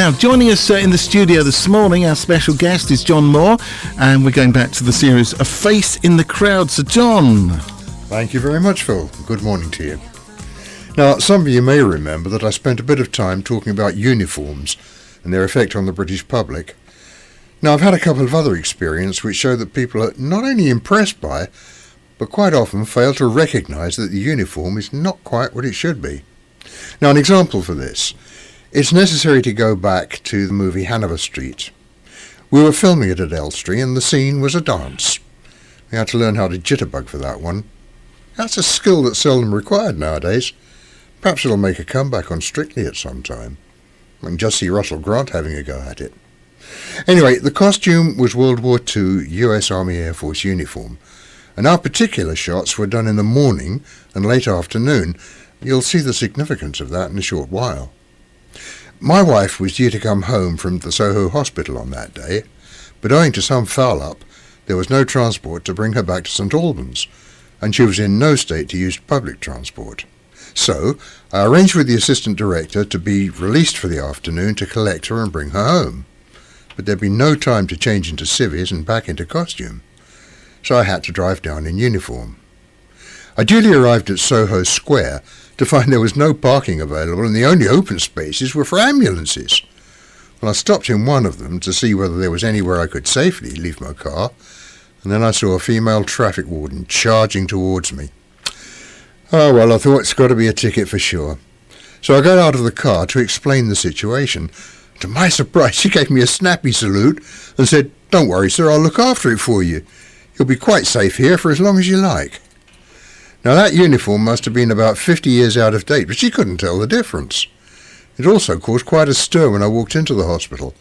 Now, joining us in the studio this morning, our special guest is John Moore, and we're going back to the series A Face in the Crowd. So, John. Thank you very much, Phil. Good morning to you. Now, some of you may remember that I spent a bit of time talking about uniforms and their effect on the British public. Now, I've had a couple of other experiences which show that people are not only impressed by, but quite often fail to recognise that the uniform is not quite what it should be. Now, an example for this. It's necessary to go back to the movie Hanover Street. We were filming it at Elstree and the scene was a dance. We had to learn how to jitterbug for that one. That's a skill that's seldom required nowadays. Perhaps it'll make a comeback on Strictly at some time. I can just see Russell Grant having a go at it. Anyway, the costume was World War II US Army Air Force uniform, and our particular shots were done in the morning and late afternoon. You'll see the significance of that in a short while. My wife was due to come home from the Soho hospital on that day, but owing to some foul-up, there was no transport to bring her back to St Albans, and she was in no state to use public transport. So I arranged with the assistant director to be released for the afternoon to collect her and bring her home. But there'd be no time to change into civvies and back into costume, so I had to drive down in uniform. I duly arrived at Soho Square to find there was no parking available and the only open spaces were for ambulances. Well, I stopped in one of them to see whether there was anywhere I could safely leave my car, and then I saw a female traffic warden charging towards me. Oh well, I thought it's got to be a ticket for sure. So I got out of the car to explain the situation. To my surprise, she gave me a snappy salute and said, "Don't worry, sir, I'll look after it for you. You'll be quite safe here for as long as you like." Now that uniform must have been about 50 years out of date, but she couldn't tell the difference. It also caused quite a stir when I walked into the hospital.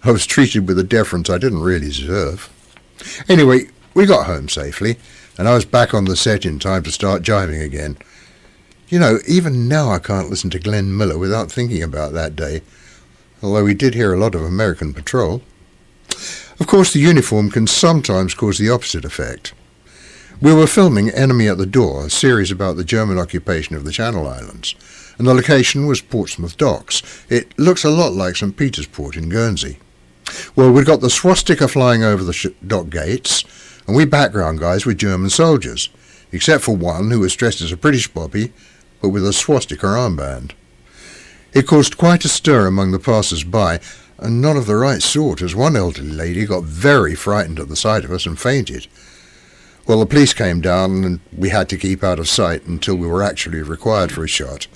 I was treated with a deference I didn't really deserve. Anyway, we got home safely, and I was back on the set in time to start jiving again. You know, even now I can't listen to Glenn Miller without thinking about that day, although we did hear a lot of American Patrol. Of course, the uniform can sometimes cause the opposite effect. We were filming Enemy at the Door, a series about the German occupation of the Channel Islands, and the location was Portsmouth Docks. It looks a lot like St Peter's Port in Guernsey. Well, we'd got the swastika flying over the dock gates, and we background guys were German soldiers, except for one who was dressed as a British bobby, but with a swastika armband. It caused quite a stir among the passers-by, and not of the right sort, as one elderly lady got very frightened at the sight of us and fainted. Well, the police came down and we had to keep out of sight until we were actually required for a shot.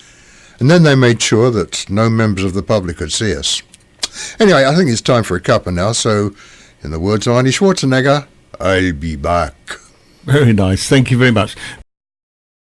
And then they made sure that no members of the public could see us. Anyway, I think it's time for a cuppa now, so in the words of Arnie Schwarzenegger, I'll be back. Very nice. Thank you very much.